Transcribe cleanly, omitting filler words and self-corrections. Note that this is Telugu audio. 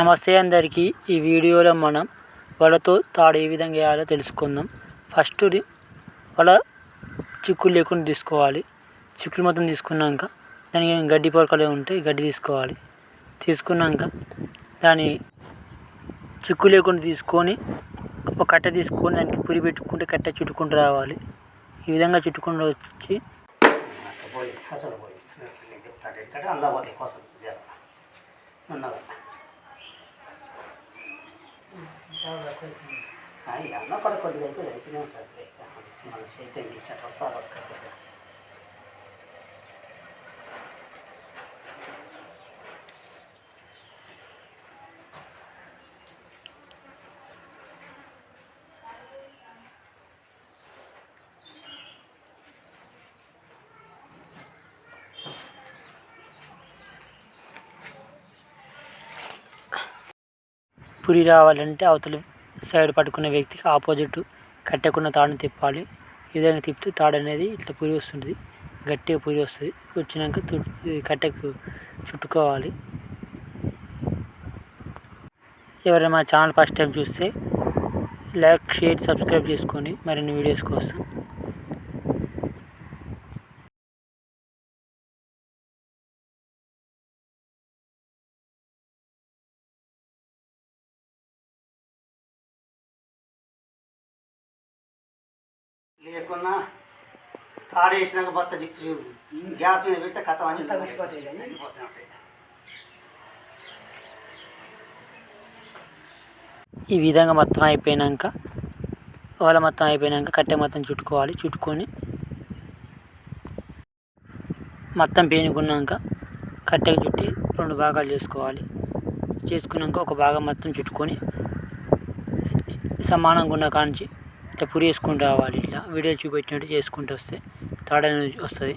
నమస్తే అందరికీ. ఈ వీడియోలో మనం వలతో తాడు ఏ విధంగా వేయాలో తెలుసుకుందాం. ఫస్ట్ వల చిక్కులు లేకుండా తీసుకోవాలి. చిక్కులు మొత్తం తీసుకున్నాక దానికి గడ్డి పొరకలు ఉంటాయి, గడ్డి తీసుకోవాలి. తీసుకున్నాక దాని చిక్కు లేకుండా తీసుకొని ఒక కట్టె తీసుకొని దానికి పురి పెట్టుకుంటే కట్టె చుట్టుకుంటూ రావాలి. ఈ విధంగా చుట్టుకుంటూ వచ్చి అన్న కూడా కొద్దిగా అయితే అయిపోయినా ఉంటుంది. మన చేతి ఇచ్చేట వస్తారు. పురి రావాలంటే అవతల సైడ్ పట్టుకునే వ్యక్తికి ఆపోజిట్ కట్టెకున్న తాడుని తిప్పాలి. ఈ విధంగా తిప్పితే తాడు అనేది ఇట్లా పురి వస్తుంది, గట్టిగా పురి వస్తుంది. వచ్చినాక కట్టెకు చుట్టుకోవాలి. ఎవరైనా మా ఛానల్ ఫస్ట్ టైం చూస్తే లైక్, షేర్, సబ్స్క్రైబ్ చేసుకొని మరిన్ని వీడియోస్ కోసం. లేకున్నా తాడు వేసినాక బత్త జిప్పు గ్యాస్ మీద పెడితే కథ అని తగ్గిపోతాయి. ఈ విధంగా మొత్తం అయిపోయాక వల మొత్తం అయిపోయాక కట్టె మొత్తం చుట్టుకోవాలి. చుట్టుకొని మొత్తం పేనుకున్నాక కట్టెకి చుట్టి 2 భాగాలు చేసుకోవాలి. చేసుకున్నాక ఒక భాగం మొత్తం చుట్టుకొని సమానంగా ఉన్న కాంచి ఇట్లా పురి వేసుకుంటూ రావాలి. ఇట్లా వీడియో చూపెట్టినట్టు చేసుకుంటూ వస్తే తాడు అనేది వస్తుంది.